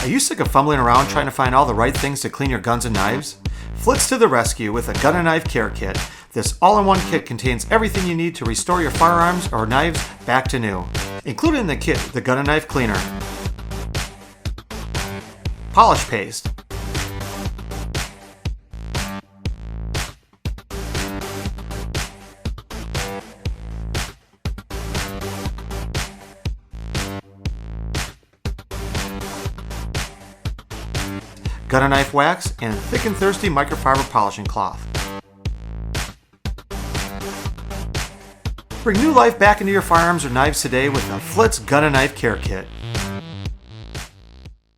Are you sick of fumbling around trying to find all the right things to clean your guns and knives? Flitz to the rescue with a gun and knife care kit. This all-in-one kit contains everything you need to restore your firearms or knives back to new. Included in the kit, the gun and knife cleaner, polish paste, gun and knife wax, and thick and thirsty microfiber polishing cloth. Bring new life back into your firearms or knives today with a Flitz Gun and Knife Care Kit.